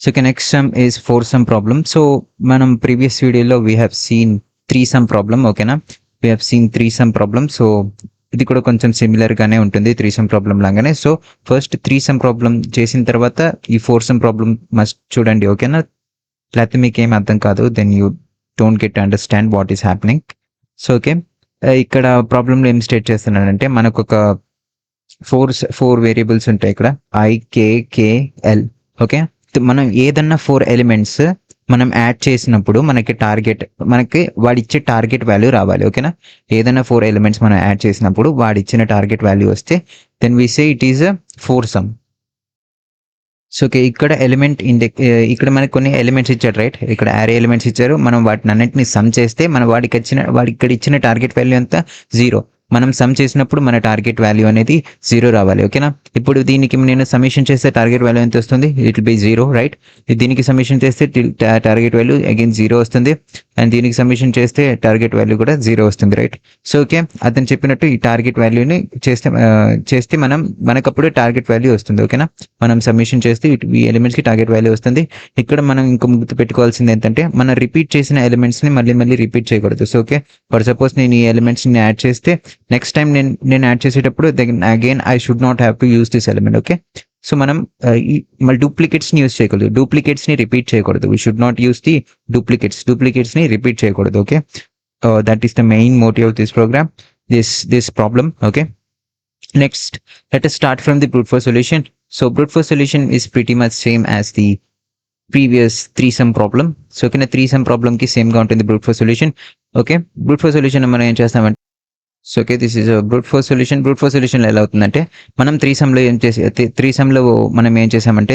So okay, next sum is four sum problem. So manam previous video lo we have seen three sum problem. Okay na, we have seen three sum problem. So ఇది కూడా కొంచెం similar గానే ఉంటుంది three some problem లాగానే. So first three some problem చేసిన తర్వాత ఈ four some problem must చూడండి, ఓకేనా? లేకపోతే మీకు ఏం అర్థం కాదు, then you don't get understand what is happening. So okay, ఇక్కడ ప్రాబ్లంలో ఏం స్టేట్ చేస్తున్నానంటే మనకు ఒక ఫోర్ వేరియబుల్స్ ఉంటాయి ఇక్కడ, I K K L. Okay, మనం ఏదన్నా ఫోర్ ఎలిమెంట్స్ మనం యాడ్ చేసినప్పుడు మనకి వాడిచ్చే టార్గెట్ వాల్యూ రావాలి. ఓకేనా, ఏదైనా ఫోర్ ఎలిమెంట్స్ మనం యాడ్ చేసినప్పుడు వాడిచ్చిన టార్గెట్ వాల్యూ వస్తే then we say it is a four sum. So okay, ఇక్కడ ఇక్కడ మనకి కొన్ని ఎలిమెంట్స్ ఇచ్చాడు, రైట్? ఇక్కడ యారే ఎలిమెంట్స్ ఇచ్చారు, మనం వాటిని అన్నింటిని సమ్ చేస్తే వాడి ఇక్కడ ఇచ్చిన టార్గెట్ వాల్యూ అంతా 0. మనం సమ్ చేసినప్పుడు మన టార్గెట్ వాల్యూ అనేది 0 రావాలి. ఓకేనా, ఇప్పుడు దీనికి నేను సమిషన్ చేస్తే టార్గెట్ వాల్యూ ఎంత వస్తుంది? It will B 0, right? దీనికి సమిషన్ చేస్తే టార్గెట్ వాల్యూ అగైన్ 0 వస్తుంది, అండ్ దీనికి సమిషన్ చేస్తే టార్గెట్ వాల్యూ కూడా 0 వస్తుంది, రైట్? సో ఓకే, అతను చెప్పినట్టు ఈ టార్గెట్ వాల్యూని చేస్తే మనకప్పుడు టార్గెట్ వాల్యూ వస్తుంది. ఓకేనా, మనం సబ్మిషన్ చేస్తే ఈ ఎలిమెంట్స్కి టార్గెట్ వాల్యూ వస్తుంది. ఇక్కడ మనం ఇంకో గుర్తు పెట్టుకోవాల్సింది ఏంటంటే మనం రిపీట్ చేసిన ఎలిమెంట్స్ని మళ్ళీ రిపీట్ చేయకూడదు. సో ఓకే, ఫర్ సపోజ్ నేను ఈ ఎలిమెంట్స్ని యాడ్ చేస్తే నెక్స్ట్ టైం నేను యాడ్ చేసేటప్పుడు again I should not have to use this element. Okay, so మనం మళ్ళీ డూప్లికేట్స్ని యూస్ చేయకూడదు, డూప్లికేట్స్ని రిపీట్ చేయకూడదు. We should not use the డూప్లికేట్స్ని రిపీట్ చేయకూడదు. Okay, that is the main motive of this program, this problem. Okay, next let us start from the brute force solution. So brute force solution is pretty much same as the previous three sum problem. So okay, three sum problem ki same ga untundi brute force solution. Okay, brute force solution మనం ఏం చేస్తామంటే, so okay, this is brute force solution. Brute force solution ఎలా అవుతుందంటే మనం three సమ్లో మనం ఏం చేసామంటే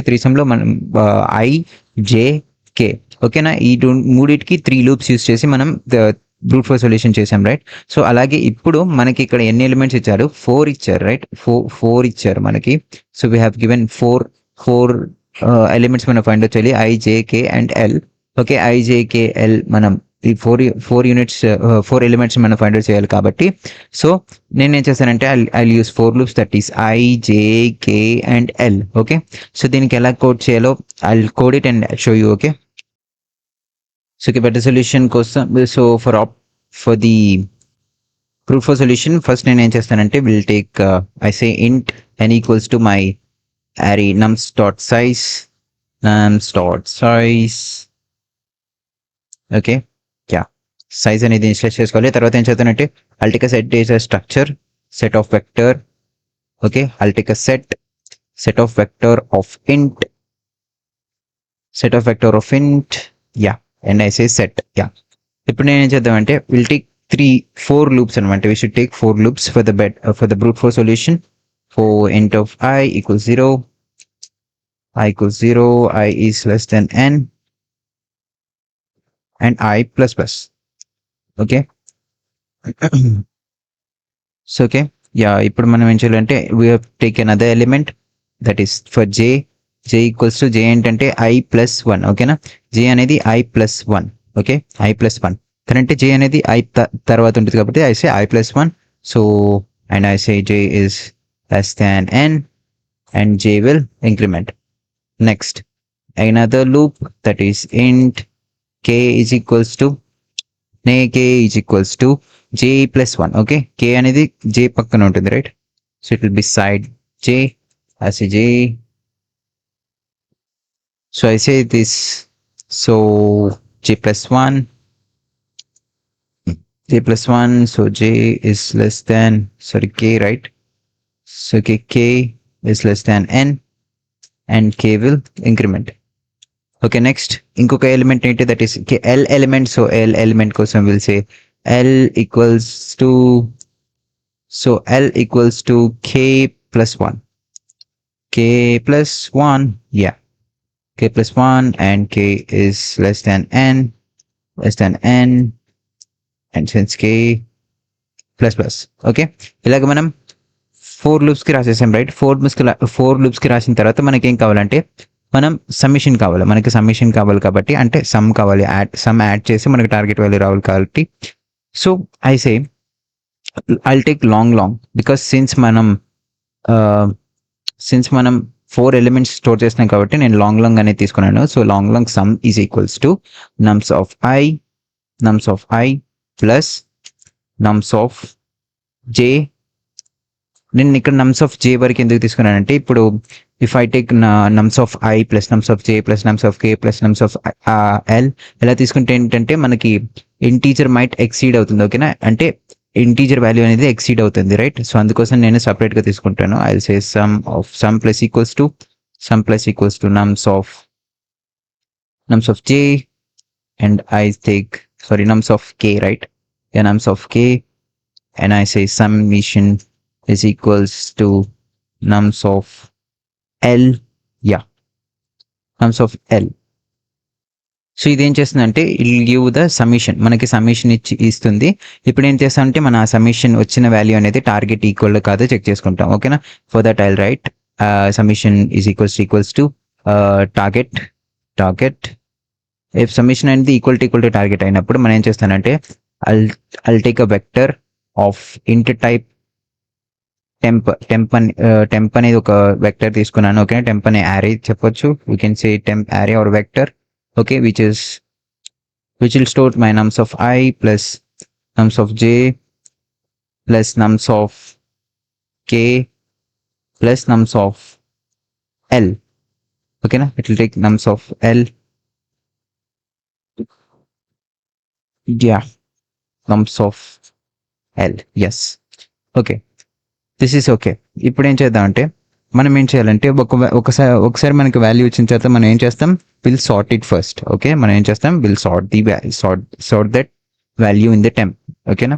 మనం ఐ జే కే, ఓకేనా, ఈ మూడింటికి 3 లూప్స్ యూస్ చేసి మనం బ్రూట్ ఫోర్స్ సొల్యూషన్ చేసాం, రైట్? సో అలాగే ఇప్పుడు మనకి ఇక్కడ ఎన్ని ఎలిమెంట్స్ ఇచ్చారు? 4 ఇచ్చారు, రైట్? 4 ఇచ్చారు మనకి. So we have given four elements మనం ఫైండ్ అవుట్ చేయాలి, I J K and L. Okay, I J K L మనం ఈ ఫోర్ ఎలిమెంట్స్ మనం ఫైండ్ అవుట్ చేయాలి కాబట్టి, సో నేనేం చేస్తానంటే I use 4 loops, that is I J K and L. Okay, so దీనికి ఎలా కోడ్ చేయాలో I code it and show you. Okay, so better solution కోసం, so for the brute force solution first నేను ఏం చేస్తానంటే will take I say ఇంట్ n equals to my array nums dot size. Okay, size అనేది ఇన్స్టెట్ చేసుకోవాలి. తర్వాత ఏం చేస్తానంటే I'll take a set is a structure, set of vector. Okay, I'll take a set of vector of int, yeah, and I say set, yeah. ఇప్పుడు నేను ఏం చేద్దామంటే will take 4 loops అనమాట. we should take 4 loops for the brute force solution. for int of I equals 0, I is less than n, and I plus plus. Okay, so okay, yeah, ఇప్పుడు మనం ఏం చేయాలంటే we have take another element, that is for J equals to జే ఏంటంటే I plus 1. ఓకేనా, జే అనేది I plus 1. Okay, I plus 1 అంటే జే అనేది I తర్వాత ఉంటుంది కాబట్టి I say I plus 1. So and I say j is less than n and j will increment. Next, another loop, that is int k is equals to j plus 1. Okay, k అనేది j పక్కన ఉంటుంది, right? So it will B side j, as a j. So I say this, so j plus 1, so j is less than, sorry, k, right? So k is less than n and k will increment. Okay, next ఇంకొక element ఏంటి, that is l element. So l element కోసం will say l equals to k plus 1, yeah, k plus 1, and k is less than n, and since k plus plus. Okay, ఇలాగ మనం 4 లూప్స్కి రాసేసాం, right? 4 లూప్స్కి రాసిన తర్వాత మనకి ఏం కావాలంటే మనం సమ్మిషన్ కావాలి, కాబట్టి అంటే సమ్ కావాలి, సమ్ యాడ్ చేసి మనకి టార్గెట్ వాల్యూ రావాలి కాబట్టి, so I say I'll take long because since మనం 4 ఎలిమెంట్స్ స్టోర్ చేస్తున్నాం కాబట్టి నేను లాంగ్ అనేది తీసుకున్నాను. So long sum is equals to nums of I plus nums of J. నేను ఇక్కడ నమ్స్ ఆఫ్ జే వరకు ఎందుకు తీసుకున్నానంటే ఇప్పుడు if I take nums of I plus nums of J plus nums of K plus nums of L ఇలా తీసుకుంటే ఏంటంటే మనకి ఇంటీజర్ మైట్ ఎక్సీడ్ అవుతుంది. ఓకేనా, అంటే ఇంటీజర్ వాల్యూ అనేది ఎక్సీడ్ అవుతుంది, రైట్. సో అందుకోసం నేను సపరేట్గా తీసుకుంటాను. I say sum plus equals to nums of j and I take nums of k, right? Yeah, nums of k, and I say summation is equals to nums of l. Yeah, nums of l. So ఇదేం చేస్తుందంటే ఇల్ give the సమిషన్, మనకి సమిషన్ ఇస్తుంది. ఇప్పుడు ఏం చేస్తామంటే మన సమిషన్ వచ్చిన value అనేది టార్గెట్ ఈక్వల్ కాదో చెక్ చేసుకుంటాం. ఓకేనా, for that I'll write summation is equals to target. If summation అనేది ఈక్వల్ టు టార్గెట్ అయినప్పుడు మనం ఏం చేస్తానంటే I'll take a vector of int type temp అనేది ఒక వెక్టర్ తీసుకున్నాను. ఓకే, టెంప్ అనే యారీ చెప్పొచ్చు. You can say temp array or vector. Okay, which will store my nums of I plus nums of j plus nums of k plus nums of l. Okay, na, it will take nums of l. Yeah, nums of l. Yes. Okay, this is okay. ఇప్పుడు ఏం చేద్దాం అంటే మనం ఏం చేయాలంటే ఒకసారి మనకి value వచ్చిన తర్వాత మనం ఏం చేస్తాం, will sort it first. Okay, మనం ఏం చేస్తాం, will sort that value in the temp. ఓకేనా,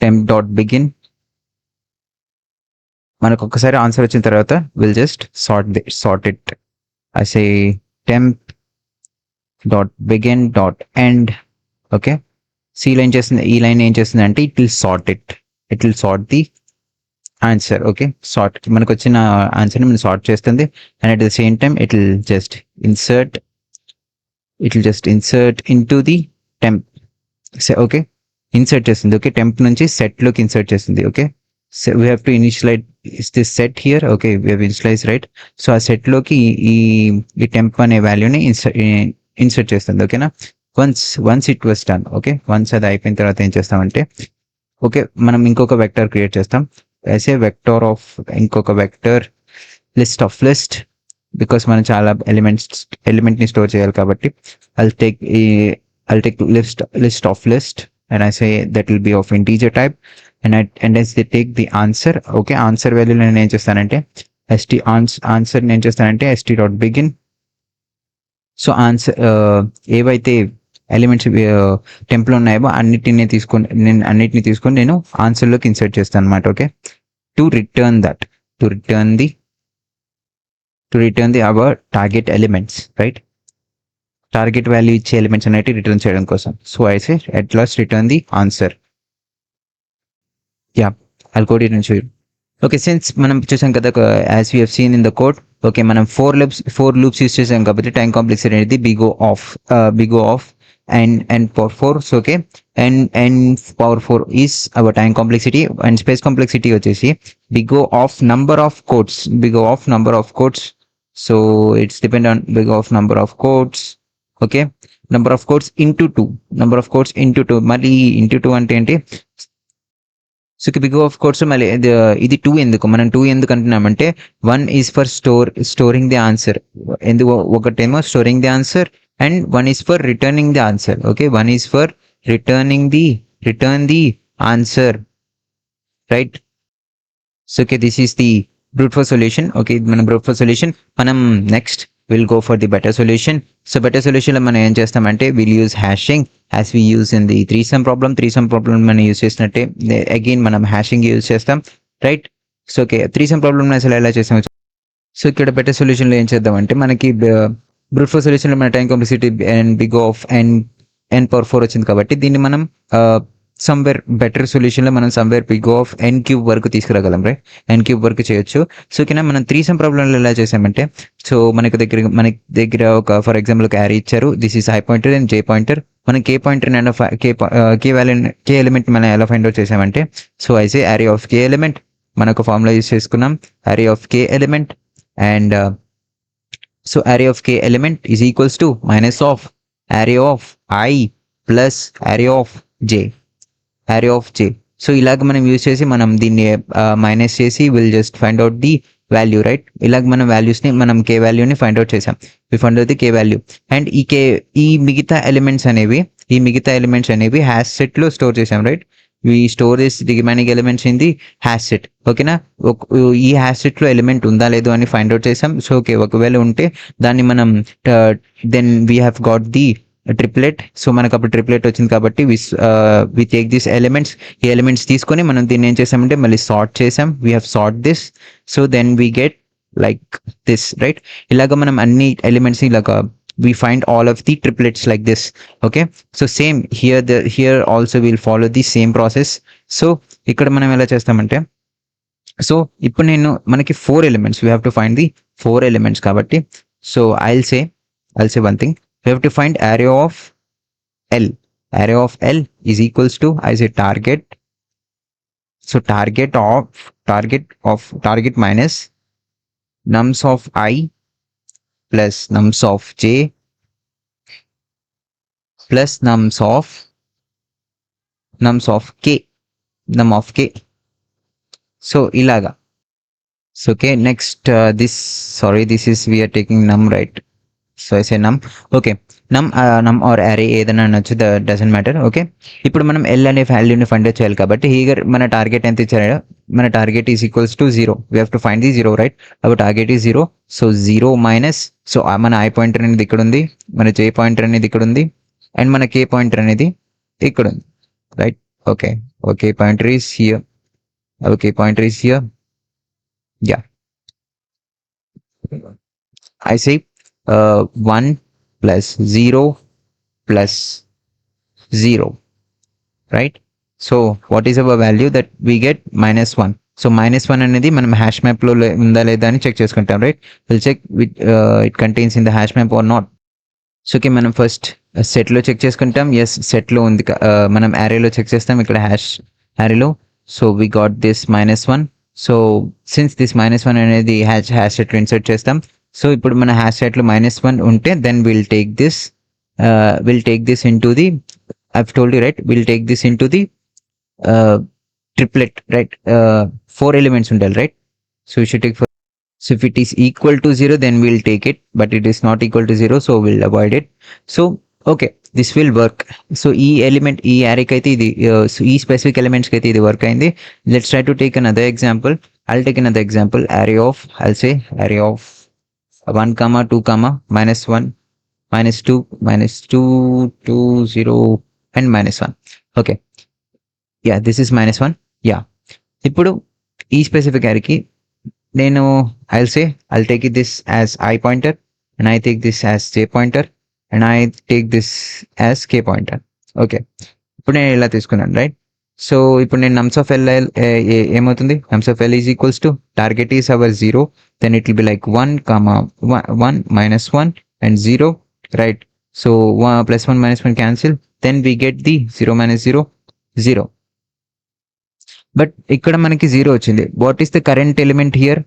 టెంప్ డాట్ బిగిన్. మనకు ఒకసారి ఆన్సర్ వచ్చిన తర్వాత will just sort it. I say temp dot begin dot end. Okay, ఈ లైన్ ఏం చేస్తుంది అంటే it will sort the answer. Okay, మనకు వచ్చిన ఆన్సర్ని మనం సార్ట్ చేస్తుంది. And at the same time it will just insert in to the temp. Okay, insert చేస్తుంది. ఓకే, టెంప్ నుంచి సెట్లోకి ఇన్సర్ట్ చేస్తుంది. Okay, so we have to initialise this set here. Okay, we have initialise, right. So ఆ సెట్లోకి ఈ temp అనే వాల్యూని insert చేస్తుంది. ఓకేనా, once it was done. Okay, once అది అయిపోయిన తర్వాత ఏం చేస్తామంటే ఓకే మనం ఇంకొక వెక్టర్ క్రియేట్ చేస్తాం. as a vector of ఇంకొక వెక్టర్ లిస్ట్ బికాస్ మనం చాలా ఎలిమెంట్ ని స్టోర్ చేయాలి కాబట్టి I'll take list and I say that will be of integer type and as they take the answer. Okay, answer value నేను ఏం చేస్తానంటే ఆన్సర్ నేను చేస్తానంటే st.begin. సో ఆన్సర్ ఏవైతే ఎలిమెంట్స్ టెంప్లో ఉన్నాయో అన్నిటిని తీసుకొని నేను ఆన్సర్లోకి ఇన్సర్ట్ చేస్తాను అనమాట. Okay, to return the our target elements, right. Target value ఇచ్చే ఎలిమెంట్స్ అనేవి రిటర్న్ చేయడం కోసం. So I say at last return the answer. Yeah, I'll code it and show you. Okay, since మనం చూసాం కదా as we have seen in the code. Okay, మనం four loops use చేసాం కాబట్టి టైం కాంప్లెక్సిటీ అనేది big O of n power 4. So okay, n power 4 is our time complexity and space complexity వచ్చేసి big O of number of codes. So it's depend on big O of number of codes. Okay, number of codes into 2 మళ్ళీ into 2 అంటే ఏంటి? So big O of codes మళ్ళీ ఇది 2 ఎందుకు మనం 2 ఎందుకు అంటున్నామంటే 1 is for storing the answer. ఎందుకు ఒకటేమో storing the answer and one is for returning the answer. Okay, one is for return the answer, right. So okay, this is the brute force solution. Okay, మనం brute force solution మనం next we'll go for the better solution. So better solution లో మనం ఏం చేస్తామంటే we'll use hashing as we use in the threesome problem మనం use చేసినట్టే again మనం hashing use చేస్తాం, right. So okay, threesome problem అసలు ఎలా చేస్తాం. సో ఇక్కడ బెటర్ సొల్యూషన్లో ఏం చేద్దామంటే మనకి బ్రూట్ ఫోర్స్ సొల్యూషన్లో మన time complexity and big O of n power 4 వచ్చింది కాబట్టి దీన్ని మనం సమ్వేర్ బెటర్ సొల్యూషన్లో మనం somewhere big O of n³ వరకు తీసుకురాగలం, రైట్. n³ వరకు చేయొచ్చు. సో ఓకేనా, మనం త్రీసమ్ ప్రాబ్లంలో ఎలా చేసామంటే సో మన దగ్గర ఒక ఫర్ ఎగ్జాంపుల్ ఒక యారీ ఇచ్చారు. This is I pointer and J pointer. మనం K pointer and K element మనం ఎలా ఫైండ్ అవుట్ చేసామంటే so I say array of K element మనకు ఫార్ములా యూస్ చేసుకున్నాం. Array of K element and so array of k element is equals to minus of array of I plus array of j. So ఇలాగ మనం use చేసి మనం దీన్ని minus చేసి will just find out the value, right? ఇలాగ మనం వాల్యూస్ని మనం కే వాల్యూని ఫైండ్ అవుట్ చేసాం. We find out the k value. And ఈ మిగతా ఎలిమెంట్స్ అనేవి హ్యాష్ సెట్లో స్టోర్ చేసాం, right? We store this remaining elements in the hash set, ఓకేనా? ఈ హ్యాష్ సెట్లో ఎలిమెంట్ ఉందా లేదు అని ఫైండ్ అవుట్ చేసాం. సో ఓకే, ఒకవేళ ఉంటే దాన్ని మనం then we have got the triplet. So మనకు అప్పుడు ట్రిప్లెట్ వచ్చింది కాబట్టి వి టేక్ దిస్ ఎలిమెంట్స్. ఈ ఎలిమెంట్స్ తీసుకొని మనం దీన్ని ఏం చేసామంటే మళ్ళీ సార్ట్ చేసాం. We have sort this. So then we get like this, right? ఇలాగ మనం అన్ని ఎలిమెంట్స్ ఇలాగ we find all of the triplets like this. Okay, so same here also we'll follow the same process. So ఇక్కడ మనం ఎలా చేస్తామంటే, so ఇప్పుడు మనకి 4 elements, we have to find the 4 elements కాబట్టి, so I'll say one thing. We have to find array of L is equals to, I say target. So target minus nums of I plus nums of j plus nums of k, num of k. So ilaga. So okay, next this is we are taking num, right? So I say num. Okay, num or array ఏదైనా అనొచ్చు, doesn't matter. Okay, ఇప్పుడు మనం L అనే వాల్యూని find చేయాలి కాబట్టి here మన target ఎంత ఇచ్చారో, మన target is equals to 0. We have to find the 0, right? అప్పుడు target is 0. So 0 minus, so మన ఐ పాయింటర్ అనేది ఇక్కడ ఉంది, మన జే పాయింటర్ అనేది ఇక్కడ ఉంది, అండ్ మన కే పాయింటర్ అనేది ఇక్కడ ఉంది, right? Okay pointer is here, yeah. I say 1 plus 0 plus 0, right? So what is our value that we get? -1. So -1 అనేది మనం హ్యాష్ మ్యాప్ లో ఉందా లేదా అని చెక్ చేసుకుంటాం, right? Will check it contains in the hash map or not. So okay, మనం first set లో check చేసుకుంటాం. ఎస్, సెట్ లో ఉంది. మనం అరేలో చెక్ చేస్తాం, ఇక్కడ హ్యాష్ అరేలో. So we got this -1. So since this -1 అనేది హ్యాష్ సెట్ లో ఇన్సర్ట్ చేస్తాం. సో ఇప్పుడు మన హ్యాష్ సెట్ లో -1 ఉంటే then will take this into the, I told you, right? Will take this into the triplet, right? 4 elements ఉండాలి, right? So you should take 4. So if it is equal to 0 then will take it, but it is not equal to 0, so will avoid it. So okay, this will work. So ఈ యారేకి అయితే ఇది, ఈ specific ఎలిమెంట్స్కి అయితే ఇది work అయింది. Let's try to take another example. I'll take another example. Array of 1, 2, -1, -2, 2, 0 and -1. Okay, yeah, this is -1. Yeah, ఇప్పుడు ఈ specific అరేకి I'll take this as I pointer, and I take this as J pointer, and I take this as K pointer. Okay, ఇప్పుడు నేను ఇలా తీసుకున్నాను, right? So ఇప్పుడు నేను nums of L ఏమవుతుంది? nums of L is equals to target is our 0, then it will be like 1, 1 -1 and 0, right? So 1 plus 1 minus 1 cancel, then we get the 0 minus 0, 0. But ఇక్కడ మనకి 0 వచ్చింది. What is the current element here?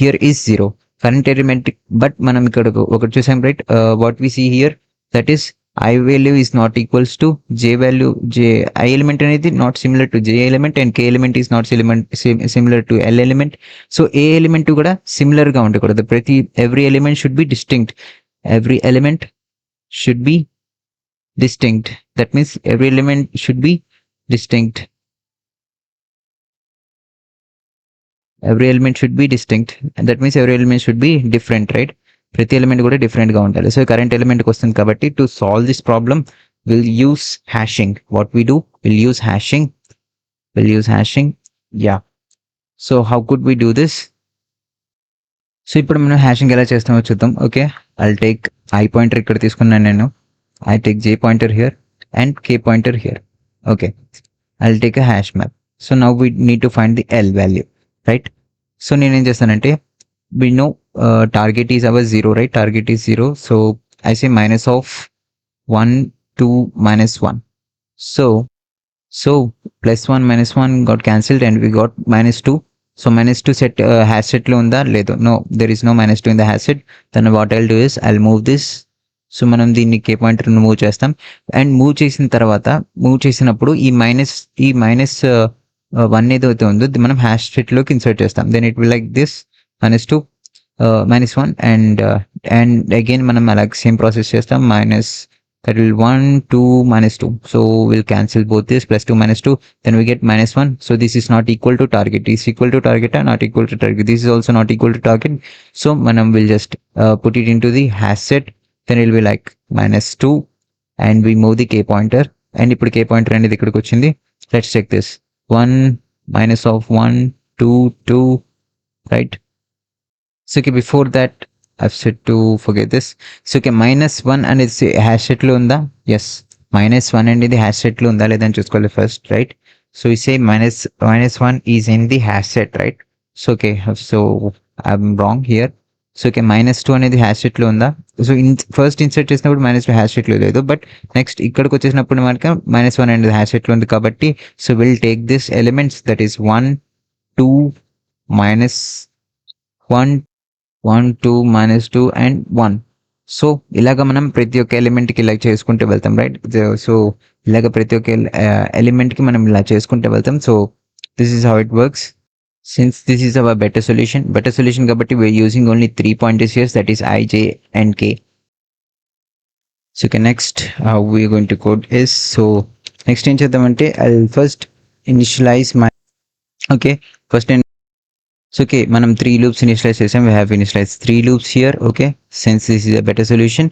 Here is 0 current element, but మనం ఇక్కడ ఒకటి చూసాం, right? What we see here, that is I value is not equals to J value. I element అనేది not similar to J element, and K element is not similar to L element. So A element కూడా similar గా ఉండకూడదు. every element should be distinct. Every element should be distinct. That means every element should be distinct. Every element should be distinct, and that means every element should be different, right? ప్రతి element కూడా different గా ఉండాలి. So current ఎలిమెంట్కి వస్తుంది కాబట్టి to solve this problem will use hashing. What we do, will use hashing. Yeah, so how could we do this? So ఇప్పుడు మనం hashing ఎలా చేస్తామో చూద్దాం. Okay, I take I pointer ఇక్కడ తీసుకున్నాను నేను. I take J pointer here and K pointer here. Okay, I take a hash map. So now we need to find the L value, right? So నేనేం చేస్తానంటే, we know target is our 0, right? Target is 0, so I say minus of 1, 2, -1. So plus 1 minus 1 got cancelled and we got -2. So -2 set hash సెట్లో ఉందా లేదు, no there is no -2 in the hash set. Then what I'll do is I'll move this. So మనం దీన్ని కే పాయింటర్ని move చేస్తాం. And move చేసిన తర్వాత మూవ్ చేసినప్పుడు ఈ మైనస్ 1 ఏదైతే ఉందో మనం హ్యాష్ సెట్లోకి ఇన్సర్ట్ చేస్తాం. Then it will like this -2 -1 and again మనం అలాగే సేమ్ ప్రాసెస్ చేస్తాం. that will 1 2 -2. So we'll cancel both this, +2 -2, then we get -1. So this is not equal to target. Is equal to target or not equal to target? This is also not equal to target. So manam will just put it into the hash set. Then it will be like -2 and we move the k pointer. And ఇప్పుడు k pointer అనేది ఇక్కడికి వచ్చింది. Let's check this. 1 minus of 1 2 2, right? So okay, before that I've said to forget this. So okay, -1 అనేది hash set లో ఉందా? Yes, -1 అనేది hash set లో ఉందా లేదని చూసుకోవాలి first, right? So we say -1 is in the hash set, right? So okay, so I'm wrong here. So okay, -2 అనేది hash set లో ఉందా? సో ఫస్ట్ ఇన్సర్ట్ చేసినప్పుడు -2 హ్యాష్ సెట్ లో లేదు, బట్ నెక్స్ట్ ఇక్కడికి వచ్చేసినప్పుడు మనకి -1 అనేది హ్యాష్ సెట్ లో ఉంది కాబట్టి so will take this elements, that is 1 2 -1 1 2 -2 and 1. So ఇలాగ మనం ప్రతి ఒక్క ఎలిమెంట్కి ఇలా చేసుకుంటూ వెళ్తాం, రైట్? సో ఇలాగ ప్రతి ఒక్క ఎలిమెంట్కి మనం ఇలా చేసుకుంటూ వెళ్తాం. So this is how it works. Since this is our better solution కాబట్టి we're using only 3 pointers here, that is I, J and K. So okay, next how we are going to code is, so next ఏం చేద్దామంటే I'll first initialize my okay first. So okay, manam 3 loops initialize chesam. We have initialized 3 loops here, okay, since this is a better solution.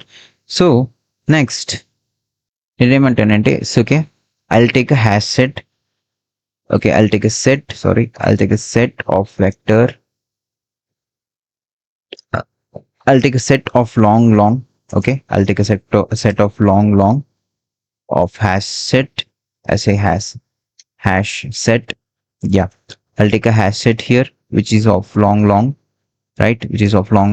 So next nedemantanante, so okay, I'll take a hash set. Okay, I'll take a set of vector. I'll take a set of long. Okay, I'll take a set of long of hash set as a hash set. Yeah, I'll take a hash set here which is of long, right? Which is of long.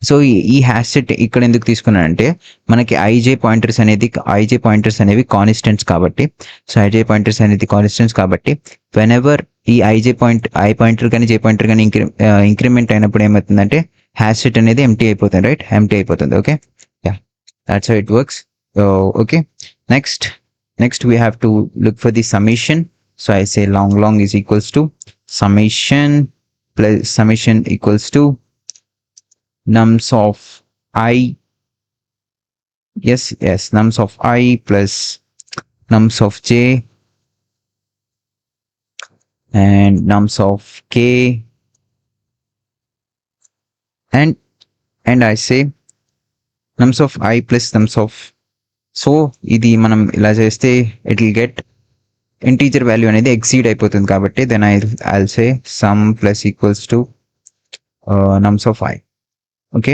So ఈ hash set ఇక్కడ ఎందుకు తీసుకున్నానంటే మనకి IJ pointers అనేవి constants కాబట్టి, so IJ pointers అనేది constants కాబట్టి when ever ఈ I pointer కానీ జే పాయింటర్ కానీ ఇంక్రిమెంట్ అయినప్పుడు ఏమవుతుందంటే హ్యాష్ సెట్ అనేది ఎంటీ అయిపోతుంది, రైట్? ఎంటీ అయిపోతుంది. Okay, yeah, that's how it works. Okay, next we have to look for the summation. So I say long is equals to summation equals to nums of I. Yes, nums of I plus nums of J and nums of K, and I say nums of I plus nums of. So ఇది మనం ఇలా చేస్తే it will get integer value అనేది exceed అయిపోతుంది కాబట్టి then I'll say sum plus equals to nums of I. Okay,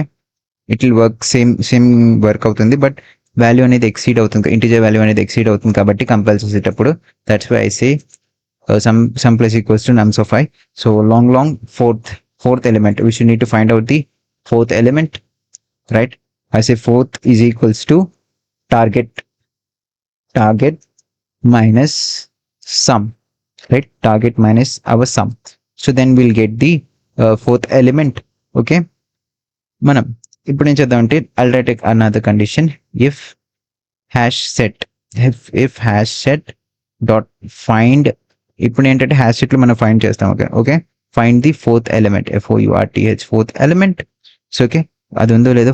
it will work same work అవుతుంది, but value అనేది exceed అవుతుంది, ఇంటీజర్ వాల్యూ అనేది ఎక్సీడ్ అవుతుంది కాబట్టి కంపైల్ చేసేటప్పుడు that's why I say sum plus equals to nums of I. So long fourth element, we should need to find out the fourth element, right? I say fourth is equals to target minus sum, right? Target minus our sum. So then we'll get the fourth element. Okay, మనం ఇప్పుడు ఏం చేద్దామంటే I'll write another condition. if hash set dot find, ఇప్పుడు ఏంటంటే hash set లో మనం find చేస్తాం. Okay, find the fourth element, FOURTH, fourth element. So okay, అది ఉందో లేదో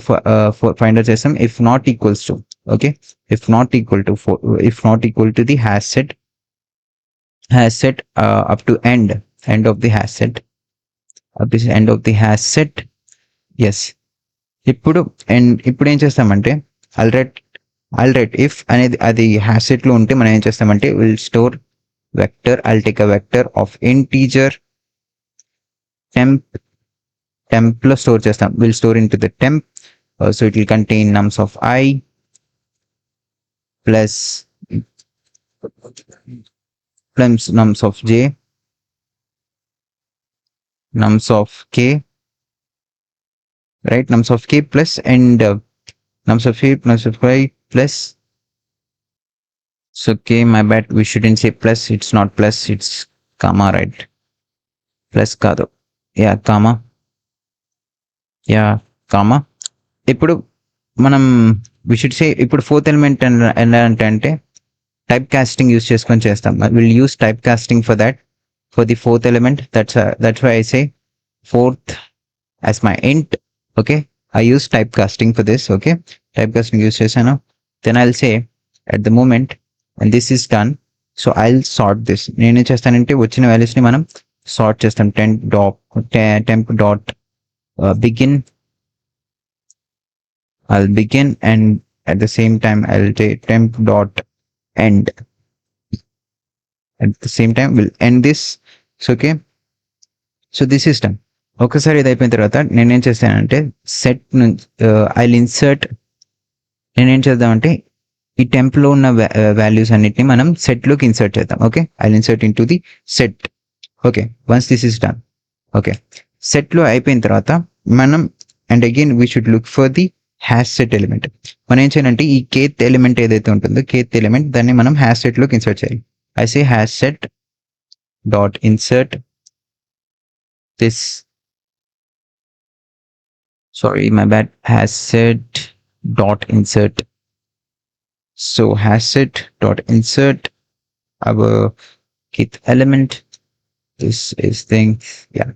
ఫైండ్ అవుట్ చేస్తాం. If not equals to, okay, if not equal to the hash set up to end of the hash set, yes. ఇప్పుడు ఏం చేస్తామంటే I'll write if అనేది అది hash set లో ఉంటే మనం ఏం చేస్తామంటే will store vector. I'll take a vector of integer temp లో స్టోర్ చేస్తాం. We'll store into the temp, so it will contain nums of I plus nums of J, nums of K, right? Nums of K plus and nums of Y plus. So K, my bad, we shouldn't say plus, it's not plus, it's comma, right? Plus కాదు, yeah comma, yeah comma. ఇప్పుడు మనం we should say ఇప్పుడు fourth element ఎలా అంటే type casting use చేసుకొని చేస్తాం. Will use type casting for that, for the fourth element. That's why I say fourth as my int. Okay, I use typecasting for this. Okay, typecasting use chesanu. Then I'll say at the moment when this is done, so I'll sort this. నేను ఏం చేస్తానంటే వచ్చిన values ని మనం sort చేస్తాం. temp dot begin. I'll begin, and at the same time I'll say temp dot end. At the same time we'll end this. So okay, so this is done. ఒకసారి ఇది అయిపోయిన తర్వాత నేనేం చేస్తానంటే సెట్ నుంచి ఐ ఇన్సర్ట్, నేనేం చేద్దామంటే ఈ టెంప్లో ఉన్న వాల్యూస్ అన్నిటిని మనం సెట్లోకి ఇన్సర్ట్ చేద్దాం. Okay, I insert in to the set. Okay, once this is done. Okay, సెట్లో అయిపోయిన తర్వాత మనం and again we should look for the hash set element. మనం ఏం చేయాలంటే ఈ కేత్ ఎలిమెంట్ ఏదైతే ఉంటుందో కేత్ ఎలిమెంట్ దాన్ని మనం హ్యాష్ సెట్లోకి ఇన్సర్ట్ చేయాలి. I say hash set dot insert this, sorry my bad, hasset dot insert. So hasset dot insert our kth element. This is thing, yeah,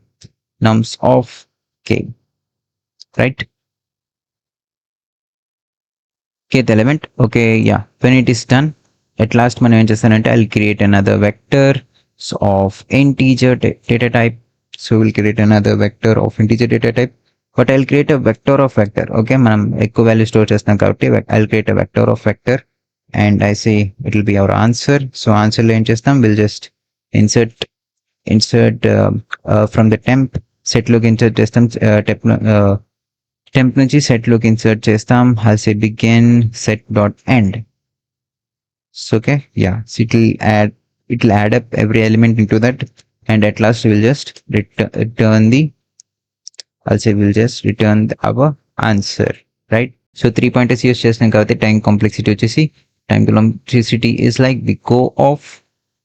nums of k, right? Kth element. Okay, yeah, when it is done, at last మనం ఏం చేస్తానంటే I'll create another vector of integer data type. So we'll create another vector of integer data type, but I'll create a vector of vector. Okay, మనం ఎక్కువ value store చేస్తాం కాబట్టి I'll create a vector of vector, and I say it will be our answer. So answer లో ఏం చేస్తాం, we'll just insert from the temp, set లోకి insert చేస్తాం. temp నుంచి set లోకి insert చేస్తాం. I'll say begin set dot end. So okay, yeah, so it'll add up every element into that, and at last we'll just return the, I'll say we'll just return our answer, right? So 3 pointers use చేస్తాం కాబట్టి time complexity వచ్చేసి, time complexity is like we go of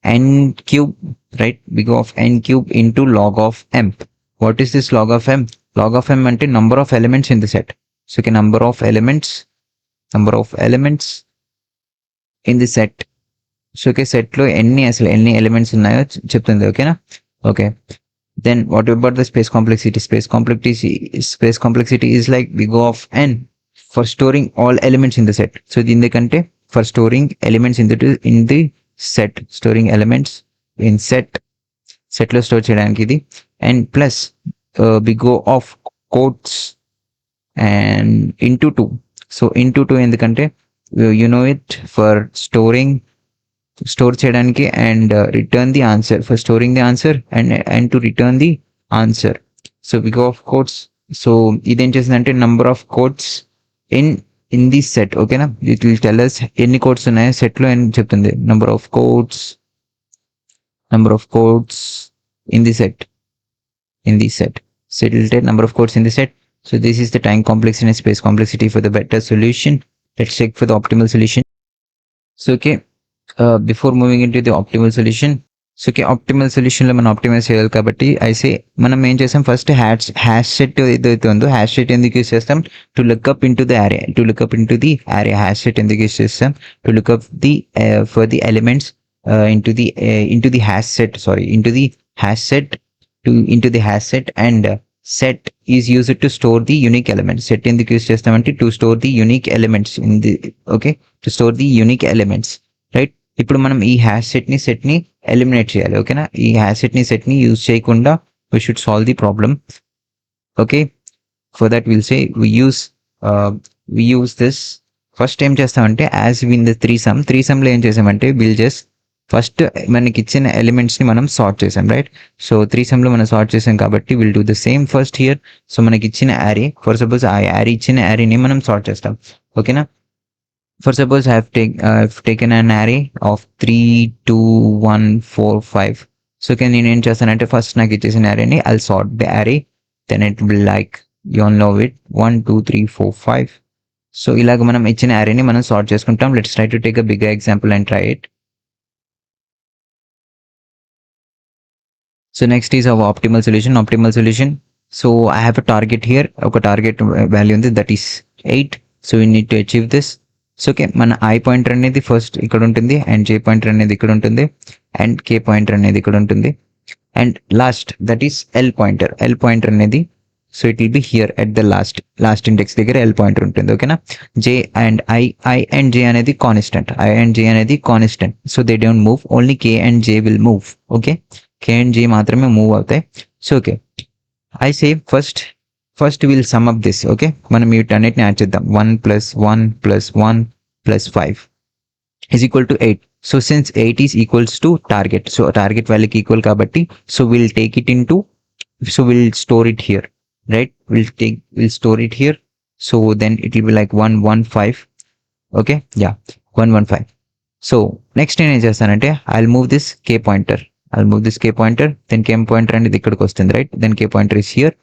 n cube, right? We go of n cube into log of m. What is this log of m? Log of m అంటే number of elements in the set. So okay, number of elements in the set. So okay, సెట్లో ఎన్ని elements ఉన్నాయో చెప్తుంది. ఓకేనా? Okay, then what about the space complexity? Space complexity is like వి O of n for storing all elements in the set. So ఇది ఎందుకంటే for storing elements in the set, storing elements in సెట్లో store చేయడానికి ఇది. And plus వి O of quads and into 2. So into 2 ఎందుకంటే you know it, for store చేయడానికి and return the answer, for storing the answer and to return the answer. So వి O of quads. So ఇదేం చేసిందంటే number of quads in the set. ఓకేనా? It will tell us ఎన్ని quads ఉన్నాయో సెట్లో అని చెప్తుంది. Number of quads in the set. So it will take number of codes in the set. So this is the time complexity and space complexity for the better solution. Let's check for the optimal solution. So okay, before moving into the optimal solution, so okay, optimal solution లో మనం optimise చేయాలి కాబట్టి ఐసే మనం ఏం చేస్తాం, first hash set ఏదైతే ఉందో hash set ఎందుకు యూస్ చేస్తాం, to look up into the array. Hash set ఎందుకు యూస్ చేస్తాం, to look up the for the elements into the hash set, and set is used to store the unique elements. Set ఎందుకు use చేస్తామంటే to store the unique elements to store the unique elements, right? ఇప్పుడు మనం ఈ hash set ని eliminate చేయాలి. ఓకేనా? ఈ hash set ని యూజ్ చేయకుండా we should solve the problem. Okay, for that we'll say we use this. First ఏం చేస్తామంటే యాజ్ విన్ ద త్రీసమ్ లో ఏం చేసామంటే we'll just ఫస్ట్ మనకి ఇచ్చిన ఎలిమెంట్స్ ని మనం సార్ట్ చేసాం, రైట్? సో త్రీసమ్ లో మనం సార్ట్ చేసాం కాబట్టి will do the same first here. So మనకి ఇచ్చిన యారీ, ఫర్ సపోజ్ ఆ ఇచ్చిన యారీని మనం సార్ట్ చేస్తాం. ఓకేనా? For suppose I have taken an array of 3 2 1 4 5. So నేను ఏం చేస్తానంటే ఫస్ట్ నాకు ఇచ్చేసిన యారీని I sort the array, then it will like you all know it 1 2 3 4 5. So ఇలాగ మనం ఇచ్చిన యారీని మనం సార్ట్ చేసుకుంటాం. Let's try to take a bigger example and try it. So next is our optimal solution. So I have a target here, ఒక target value ఉంది, that is 8. So we need to achieve this. So okay, మన I pointer అనేది first ఇక్కడ ఉంటుంది, and J pointer అనేది ఇక్కడ ఉంటుంది, and K pointer అనేది ఇక్కడ ఉంటుంది, and last that is L pointer అనేది, so it will be here at the last index దగ్గర ఎల్ పాయింటర్ ఉంటుంది. ఓకేనా. J and I and J అనేది constant, so they don't move, only K and J will move. Okay, K and J మాత్రమే move అవుతాయి. So okay, I say first will sum up this. Okay, మనం వీటన్నిటిని add చేద్దాం. 1 + 1 + 1 + 5 is equal to 8. So since 8 is equals to target, so target value ki equal kabatti, so we'll take it into, so we'll store it here, right? We'll store it here. So then it will be like 115. Okay, yeah, 115. So next thing is చేస్తానంటే I'll move this k pointer, then k pointer అనేది ఇక్కడికి వస్తుంది, right? Then k pointer is here,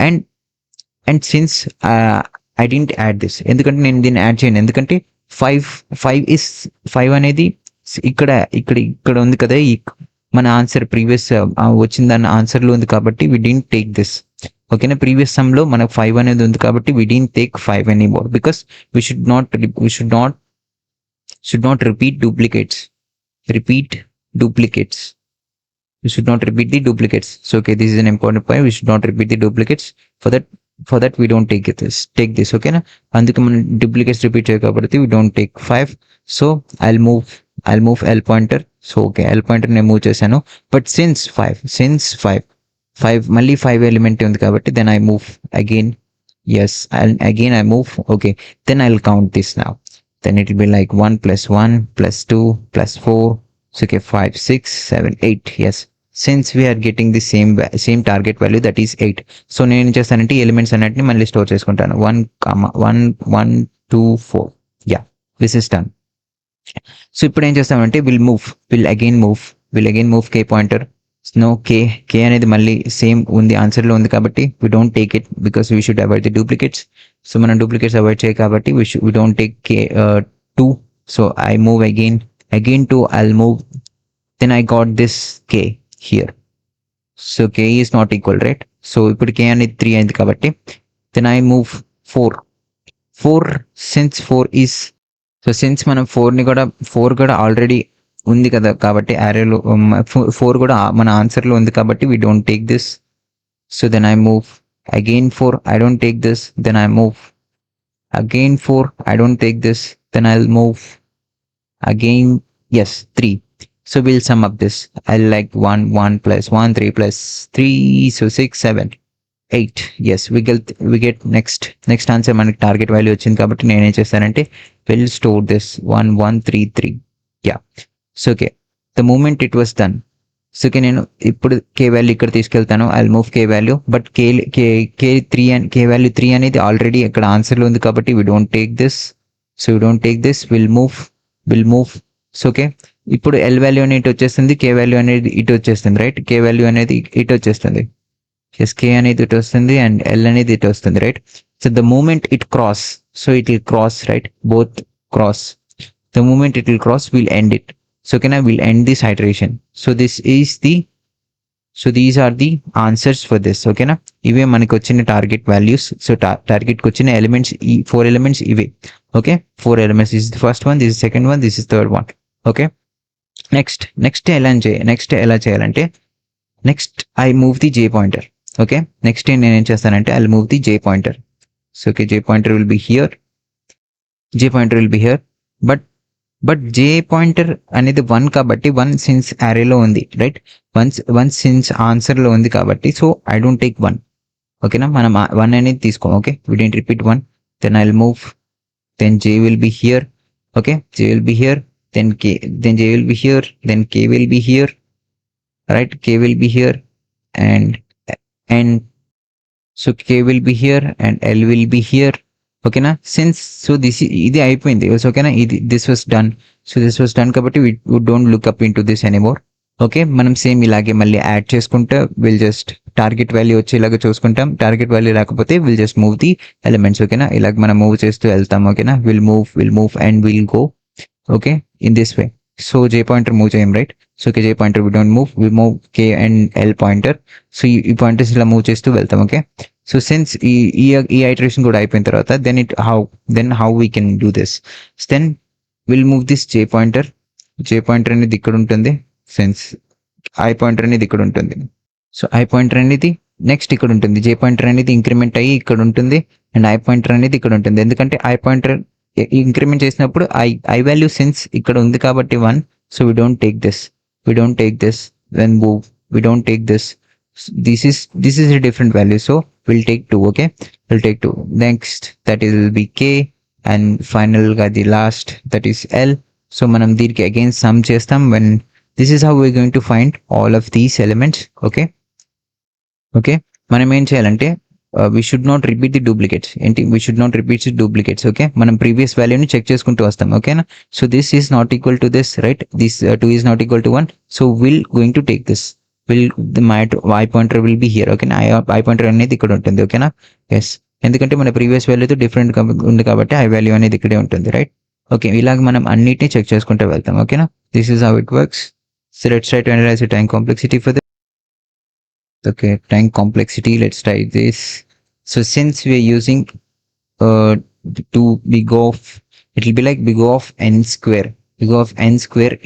and since I didn't add this, ఎందుకంటే నేను దీన్ని add చేయను, ఎందుకంటే 5 అనేది ఇక్కడ ఉంది కదా, మన ఆన్సర్ ప్రీవియస్ వచ్చిన దాని ఆన్సర్లో ఉంది కాబట్టి వి డింట్ టేక్ దిస్. ఓకేనా, ప్రీవియస్ సమ్లో మనకు 5 అనేది ఉంది కాబట్టి we didn't take 5 anymore, because we should not repeat duplicates. We should not repeat the duplicates. So okay, this is an important point. We should not repeat the duplicates. For that we don't take this. Okay na, అందుకే మనం duplicates repeat చేయకపోతే we don't take 5. So I'll move L pointer. So okay, L pointer నేను move చేశాను, but since 5 మళ్ళీ 5 element ఉంది కాబట్టి then I move again. Yes, I move. Okay, then I'll count this now. Then it will be like 1 + 1 + 2 + 4. So okay, 5 6 7 8. Yes, since we are getting the same target value, that is 8. So నేను ఏం చేస్తానంటే elements అన్నిటిని మళ్ళీ store చేసుకుంటాను. 1 1 2 4. Yeah, this is done. So ఇప్పుడు ఏం చేస్తామంటే will again move K pointer. No, K అనేది మళ్ళీ సేమ్ ఉంది, ఆన్సర్లో ఉంది కాబట్టి we don't take it, because we should avoid the duplicates. So మనం డూప్లికేట్స్ అవాయిడ్ చేయాలి కాబట్టి we don't take K 2. So I move again 2. I'll move, then I got this k here. So k is not equal, right? So ఇప్పుడు k అనేది 3 అయింది కాబట్టి then I move 4. Since 4 is, so since మనం 4 కూడా already ఉంది కదా కాబట్టి అరేలో 4 కూడా మన ఆన్సర్లో ఉంది కాబట్టి we don't take this. So then I move again 4. I don't take this. Then I move again 4. I don't take this. Then I'll move again, yes, 3. So we'll sum up this. I'll like 1 + 1 3 + 3, so 6 7 8. Yes, we get next answer మనకి target value వచ్చింది కాబట్టి నేను ఏం చేస్తానంటే will store this 1 1 3 3. yeah, so okay, the moment it was done, so okay, నేను ఇప్పుడు కే value ఇక్కడ తీసుకెళ్తాను. I move K value, but K value 3 అనేది ఆల్రెడీ ఇక్కడ ఆన్సర్లో ఉంది కాబట్టి we don't take this. So we don't take this. We'll move. So okay, ఇప్పుడు L value అనేది ఇటు వచ్చేస్తుంది, కే వాల్యూ అనేది ఇటు వచ్చేస్తుంది, రైట్? కే వాల్యూ అనేది ఇటు వచ్చేస్తుంది, ఎస్, కే అనేది ఇటు వస్తుంది అండ్ ఎల్ అనేది ఇటు వస్తుంది, right? So the moment it cross, so it will cross, right? Both cross. The moment it will cross, will end it. So ఓకేనా, will end this iteration. So these are the answers for this. ఓకేనా, ఇవే మనకి వచ్చిన target values. So టార్గెట్కి వచ్చిన elements, ఈ 4 elements ఇవే. Okay, 4 elements. This is the first one, this is second one, this is third one. Okay, next ఎలా చేయాలంటే next I move the J pointer. Okay, next నేను ఏం చేస్తానంటే I move the J pointer. So okay, J pointer will be here, but J pointer అనేది 1 కాబట్టి 1 since అరేలో ఉంది, right? 1 since ఆన్సర్లో ఉంది కాబట్టి సో ఐ డోంట్ టేక్ 1. ఓకేనా, మనం 1 అనేది తీసుకోం. Okay, we don't repeat 1. Then I will move, then J will be here. Okay, J will be here, then J will be here, then K will be here, right? K will be here and so K will be here and L will be here. Okay na, since so this idi అయిపోయింది. Okay na, this was done. So this was done కాబట్టి we don't look up into this anymore. Okay, మనం same ఇలాగే మళ్ళీ add చేసుకుంటే will just target value వచ్చేలాగా చూసుకుంటాం. Target value రాకపోతే will just move the elements. ఓకేనా, ఇలాగ మనం మూవ్ చేస్తూ వెళ్తాం. ఓకేనా, will move and will go. Okay, in this way. So J pointer move చేయం, right? So K J pointer we don't move, we move K and L pointer. So ఈ pointers ఇలా move చేస్తూ వెళ్తాం. Okay, so since ఈ iteration కూడా అయిపోయిన తర్వాత then how we can do this, then will move this J pointer. J pointer అనేది ఇక్కడ ఉంటుంది, సిన్స్ ఐ పాయింటర్ అనేది ఇక్కడ ఉంటుంది. సో ఐ పాయింటర్ అనేది నెక్స్ట్ ఇక్కడ ఉంటుంది, జే పాయింటర్ అనేది ఇంక్రిమెంట్ అయ్యి ఇక్కడ ఉంటుంది, అండ్ ఐ పాయింటర్ అనేది ఇక్కడ ఉంటుంది. ఎందుకంటే ఐ పాయింటర్ ఇంక్రిమెంట్ చేసినప్పుడు ఐ వాల్యూ సిన్స్ ఇక్కడ ఉంది కాబట్టి 1. So we don't take this when move, we don't take this. This is a different value, so we'll take 2. Okay, we'll take 2. Next, that is will be k, and final గా the last, that is l. So మనం దీనికి again sum చేస్తాం. when this is how we're going to find all of these elements. Okay, మనం ఏం చేయాలంటే we should not repeat the duplicates. ఏంటి, we should not repeat the duplicates. Okay, మనం previous value ని check చేసుకుంటూ వస్తాం. ఓకేనా, so this is not equal to this, right? This 2 is not equal to 1, so we'll going to take this. My y pointer will be here. ఓకేనా, I pointer అనేది ఇక్కడ ఉంటుంది. ఓకేనా, ఎస్, ఎందుకంటే మన ప్రీవియస్ వాల్యూతో డిఫరెంట్ ఉంది కాబట్టి ఐ వాల్యూ అనేది ఇక్కడే ఉంటుంది, రైట్? ఓకే, ఇలాగ మనం అన్నిటిని చెక్ చేసుకుంటూ వెళ్తాం. ఓకేనా, this is how it works. So let's try to analyse the time complexity for this. Okay, time complexity, let's try this. So since we are using to big of, it will be like big of n square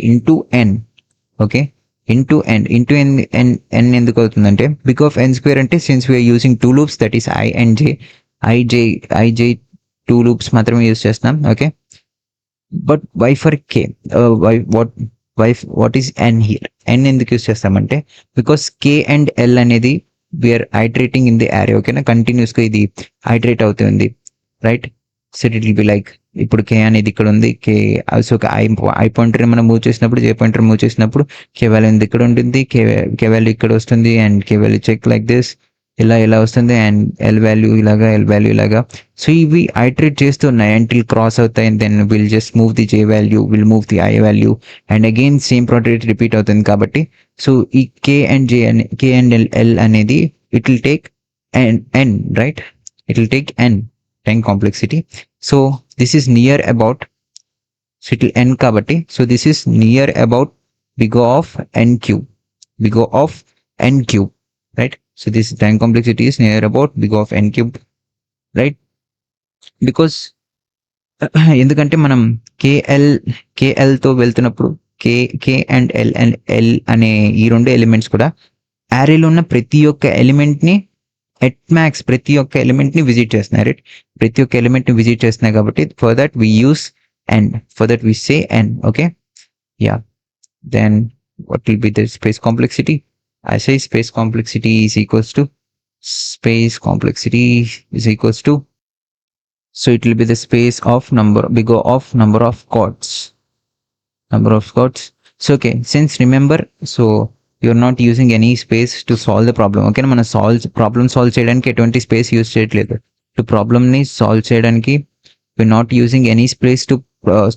into n. Okay, into n ఎందుకు అవుతుందంటే big of n square అంటే since we are using 2 loops, that is I and j 2 loops మాత్రమే use చేస్తున్నాం. Okay, but why for k, what is n here? n ఎందుకు use చేస్తామంటే because k and l అనేది we're iterating in the array. ఓకేనా, continuous గా ఇది iterate అవుతుంది, right? So it will be like, ఇప్పుడు k అనేది ఇక్కడ ఉంది, k సో ఐ పాయింటర్ మనం మూవ్ చేసినప్పుడు, జే పాయింటర్ మూవ్ చేసినప్పుడు k వాల్యూ ఇక్కడ ఉంటుంది, k వాల్యూ ఇక్కడ వస్తుంది, and k value check like this, ఇలా వస్తుంది, అండ్ ఎల్ వాల్యూ ఇలాగా. సో ఇవి ఐటరేట్ చేస్తున్నాయి అంటిల్ క్రాస్ అవుతాయి. Then will just move the j value, will move the i value, and again same product repeat అవుతుంది. కాబట్టి సో ఈ k and l అనేది it will take n, right? It will take n time complexity. So this is near about, so it will n కాబట్టి, so this is near about big of n cube, right? So this time complexity is near about big of n cube, right? Because ఎందుకంటే మనం kl తో వెళ్తున్నప్పుడు k and l అనే ఈ రెండు elements కూడా arrayలో ఉన్న ప్రతి ఒక్క ఎలిమెంట్ ని ఎట్ మ్యాక్స్ ప్రతి ఒక్క ఎలిమెంట్ ని విజిట్ చేస్తున్నాయి, రైట్? ప్రతి ఒక్క ఎలిమెంట్ ని విజిట్ చేస్తున్నాయి కాబట్టి for that we use n, for that we say n. Okay, yeah, then what will be the space complexity? I say space complexity is equals to, so it will be the space of big of number of chords. So okay, since remember, so you're not using any space to solve the problem. Okay, మనం problem solve చేయడానికి ఎటువంటి space use చేయట్లేదు. To problem ని solve చేయడానికి we're not using any space to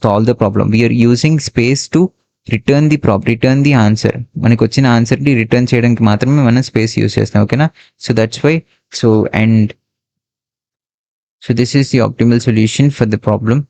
solve the problem. We are using space to return the answer. మనకి వచ్చిన answer ని return చేయడానికి మాత్రమే మనం స్పేస్ యూస్ చేస్తాం. ఓకేనా, so that's why. So this is the optimal solution for the problem.